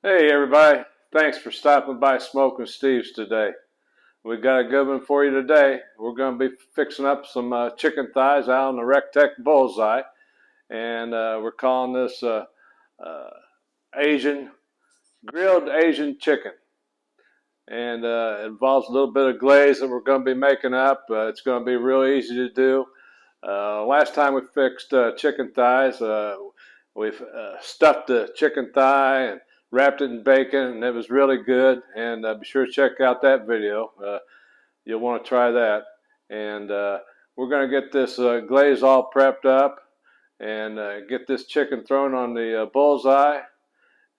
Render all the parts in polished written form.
Hey everybody, thanks for stopping by SmokinSteve's today. We got a good one for you today. We're going to be fixing up some chicken thighs out on the RecTeq BullsEye, and we're calling this grilled Asian chicken. And it involves a little bit of glaze that we're going to be making up. It's going to be real easy to do. Last time we fixed chicken thighs, we've stuffed the chicken thigh and wrapped it in bacon, and it was really good. And be sure to check out that video. You'll want to try that. And we're going to get this glaze all prepped up and get this chicken thrown on the BullsEye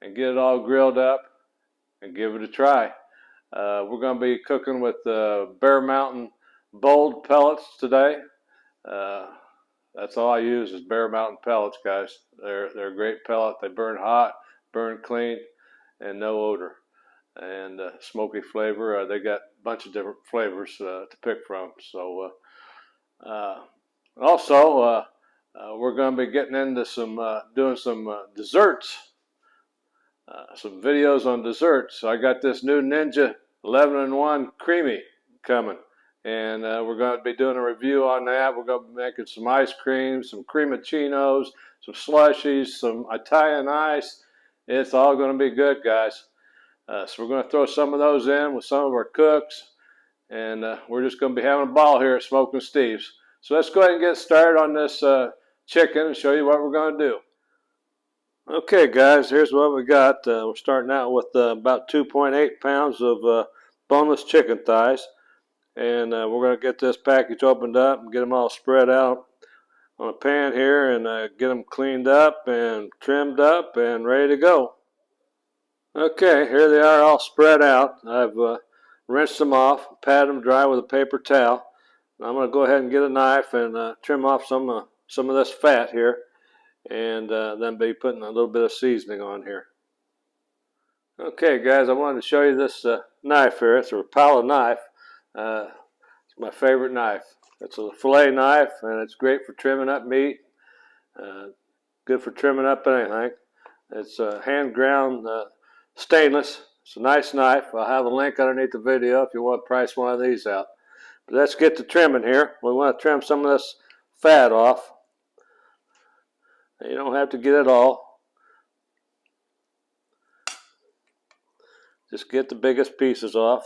and get it all grilled up and give it a try. We're going to be cooking with Bear Mountain Bold pellets today. That's all I use is Bear Mountain pellets, guys. They're a great pellet. They burn hot, burn clean, and no odor, and smoky flavor. They got a bunch of different flavors to pick from. So also we're going to be getting into some doing some desserts, some videos on desserts. So I got this new Ninja 11-in-1 creamy coming, and we're going to be doing a review on that. We're going to be making some ice cream, some cremachinos, some slushies, some Italian ice. It's all going to be good, guys. So we're going to throw some of those in with some of our cooks, and we're just going to be having a ball here at SmokinSteve's. So let's go ahead and get started on this chicken and show you what we're going to do. Okay, guys, here's what we got. We're starting out with about 2.8 pounds of boneless chicken thighs, and we're going to get this package opened up and get them all spread out on a pan here, and get them cleaned up and trimmed up and ready to go. Okay, here they are all spread out. I've rinsed them off, patted them dry with a paper towel. I'm going to go ahead and get a knife and trim off some of this fat here, and then be putting a little bit of seasoning on here. Okay, guys, I wanted to show you this knife here. It's a Rapala knife. It's my favorite knife. It's a fillet knife, and it's great for trimming up meat. Good for trimming up anything. It's hand ground stainless. It's a nice knife. I'll have a link underneath the video if you want to price one of these out. But let's get to trimming here. We want to trim some of this fat off. You don't have to get it all. Just get the biggest pieces off.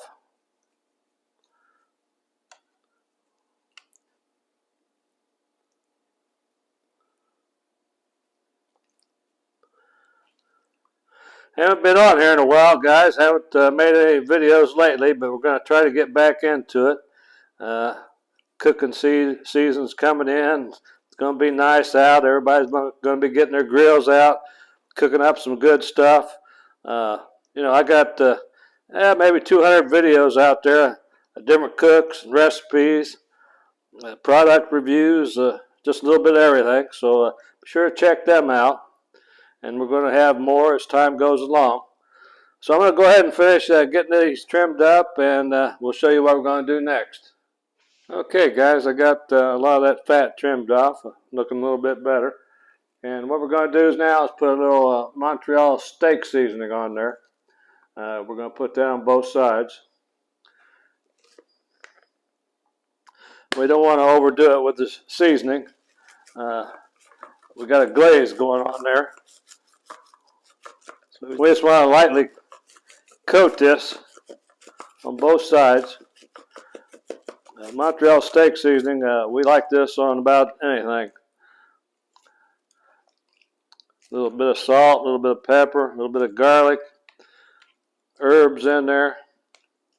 Haven't been on here in a while, guys. Haven't made any videos lately, but we're going to try to get back into it. Cooking season's coming in. It's going to be nice out. Everybody's going to be getting their grills out, cooking up some good stuff. You know, I got maybe 200 videos out there, different cooks and recipes, product reviews, just a little bit of everything. So be sure to check them out. And we're going to have more as time goes along. So I'm going to go ahead and finish getting these trimmed up, and we'll show you what we're going to do next. Okay, guys, I got a lot of that fat trimmed off, looking a little bit better. And what we're going to do is now is put a little Montreal steak seasoning on there. We're going to put that on both sides. We don't want to overdo it with the seasoning. We got a glaze going on there. So we just want to lightly coat this on both sides. Montreal steak seasoning, we like this on about anything. A little bit of salt, a little bit of pepper, a little bit of garlic, herbs in there.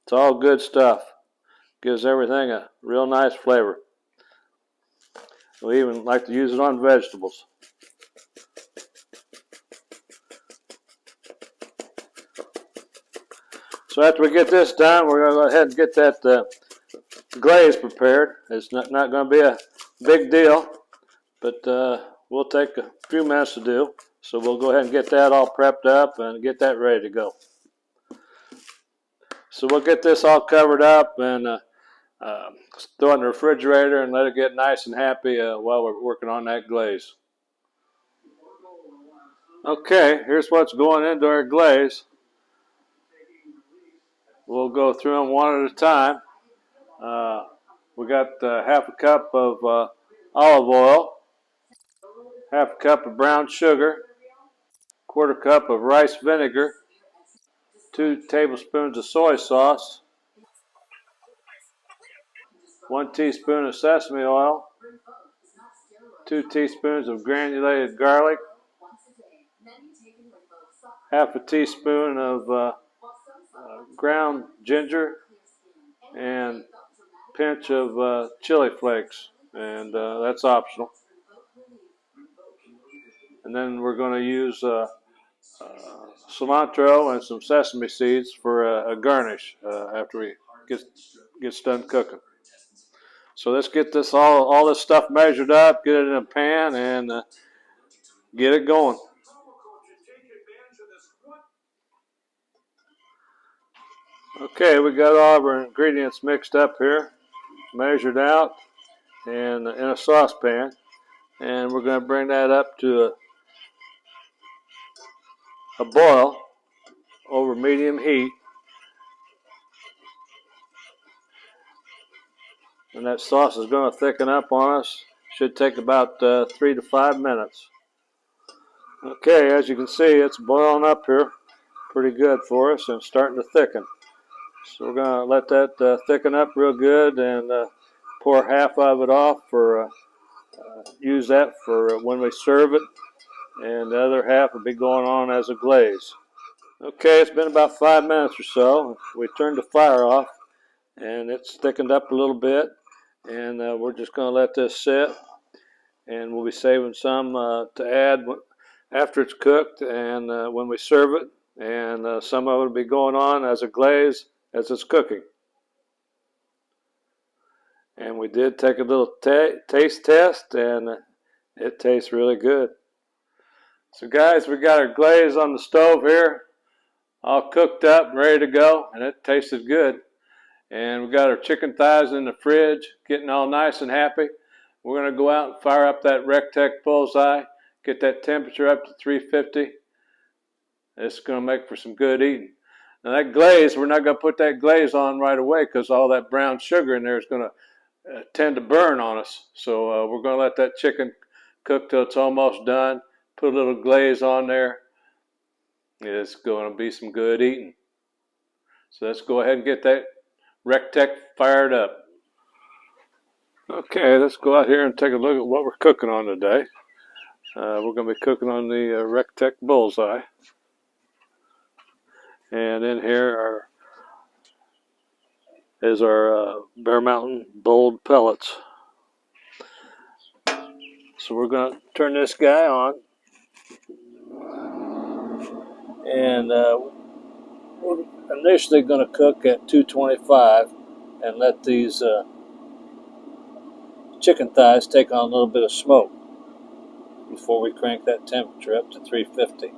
It's all good stuff. Gives everything a real nice flavor. We even like to use it on vegetables. So after we get this done, we're going to go ahead and get that glaze prepared. It's not going to be a big deal, but we'll take a few minutes to do. So we'll go ahead and get that all prepped up and get that ready to go. So we'll get this all covered up and throw it in the refrigerator and let it get nice and happy while we're working on that glaze. Okay, here's what's going into our glaze. We'll go through them one at a time. We got half a cup of olive oil, half a cup of brown sugar, quarter cup of rice vinegar, 2 tablespoons of soy sauce, 1 teaspoon of sesame oil, 2 teaspoons of granulated garlic, half a teaspoon of ground ginger, and a pinch of chili flakes, and that's optional. And then we're going to use cilantro and some sesame seeds for a garnish after we gets done cooking. So let's get this all this stuff measured up, get it in a pan, and get it going. Okay, we got all of our ingredients mixed up here, measured out, and in a saucepan, and we're going to bring that up to a boil over medium heat. And that sauce is going to thicken up on us. Should take about 3 to 5 minutes. Okay, as you can see, it's boiling up here pretty good for us and starting to thicken. So we're going to let that thicken up real good and pour half of it off for use that for when we serve it, and the other half will be going on as a glaze. Okay, it's been about 5 minutes or so. We turned the fire off and it's thickened up a little bit, and we're just going to let this sit, and we'll be saving some to add after it's cooked and when we serve it, and some of it will be going on as a glaze as it's cooking. And we did take a little taste test, and it tastes really good. So guys, we got our glaze on the stove here, all cooked up, ready to go, and it tasted good. And we got our chicken thighs in the fridge, getting all nice and happy. We're going to go out and fire up that RecTeq BullsEye, get that temperature up to 350. It's going to make for some good eating. Now that glaze, we're not going to put that glaze on right away because all that brown sugar in there is going to tend to burn on us. So we're going to let that chicken cook till it's almost done. Put a little glaze on there. It's going to be some good eating. So let's go ahead and get that RecTeq fired up. Okay, let's go out here and take a look at what we're cooking on today. We're going to be cooking on the RecTeq BullsEye. And in here is our Bear Mountain bold pellets. So we're going to turn this guy on. And we're initially going to cook at 225 and let these chicken thighs take on a little bit of smoke before we crank that temperature up to 350.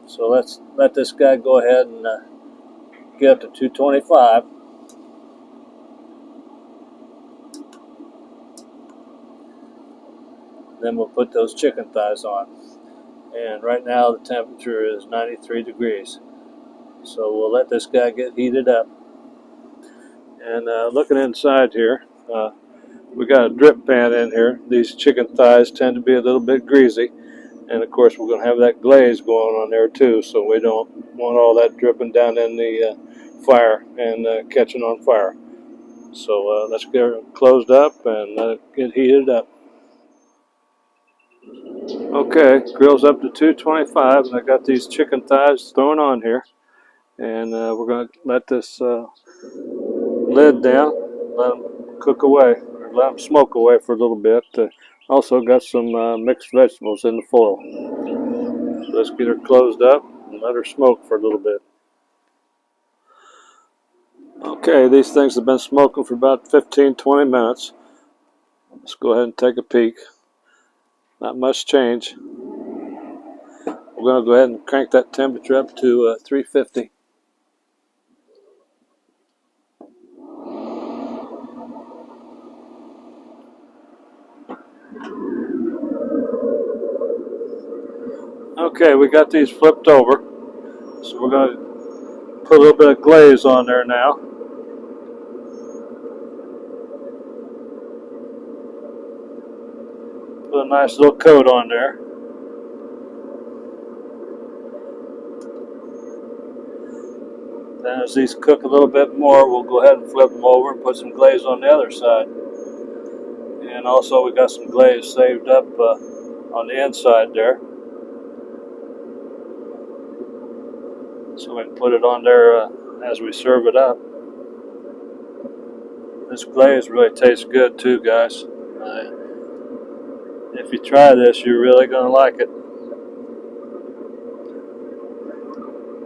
So let's let this guy go ahead and get up to 225. Then we'll put those chicken thighs on. And right now the temperature is 93 degrees. So we'll let this guy get heated up. And looking inside here, we got a drip pan in here. These chicken thighs tend to be a little bit greasy. And of course we're going to have that glaze going on there too, so we don't want all that dripping down in the fire and catching on fire. So let's get it closed up and let it get heated up. Okay, grill's up to 225, and I got these chicken thighs thrown on here. And we're going to let this lid down, let them cook away, or let them smoke away for a little bit. Also got some mixed vegetables in the foil. So let's get her closed up and let her smoke for a little bit. Okay, these things have been smoking for about 15-20 minutes. Let's go ahead and take a peek. Not much change. We're going to go ahead and crank that temperature up to 350. Okay, we got these flipped over. So we're going to Put a little bit of glaze on there now. Put a nice little coat on there. Then as these cook a little bit more, we'll go ahead and flip them over and put some glaze on the other side. And also we got some glaze saved up on the inside there. So we can put it on there as we serve it up. This glaze really tastes good too, guys. If you try this, you're really going to like it.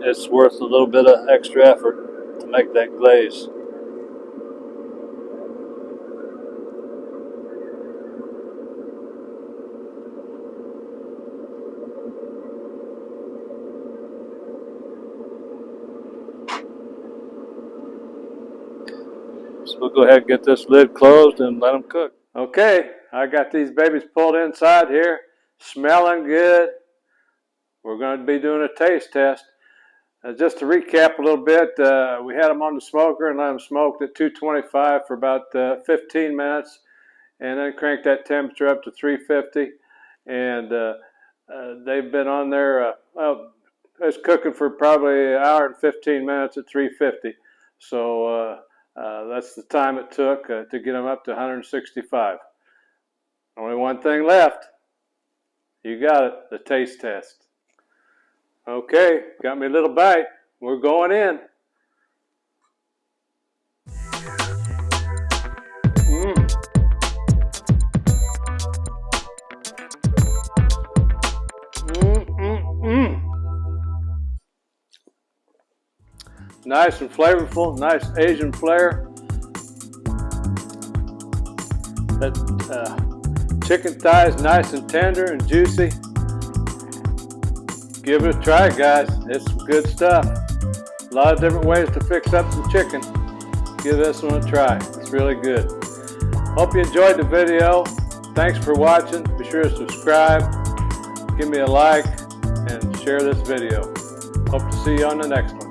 It's worth a little bit of extra effort to make that glaze. So we'll go ahead and get this lid closed and let them cook. Okay, I got these babies pulled inside here, smelling good. We're going to be doing a taste test. Just to recap a little bit, we had them on the smoker and let them smoke at 225 for about 15 minutes, and then cranked that temperature up to 350. And they've been on there, well, it's cooking for probably an hour and 15 minutes at 350. So that's the time it took to get them up to 165. Only one thing left. You got it, the taste test. Okay, got me a little bite. We're going in. Nice and flavorful, nice Asian flair. That chicken thigh is nice and tender and juicy. Give it a try, guys. It's some good stuff. A lot of different ways to fix up some chicken. Give this one a try. It's really good. Hope you enjoyed the video. Thanks for watching. Be sure to subscribe, give me a like, and share this video. Hope to see you on the next one.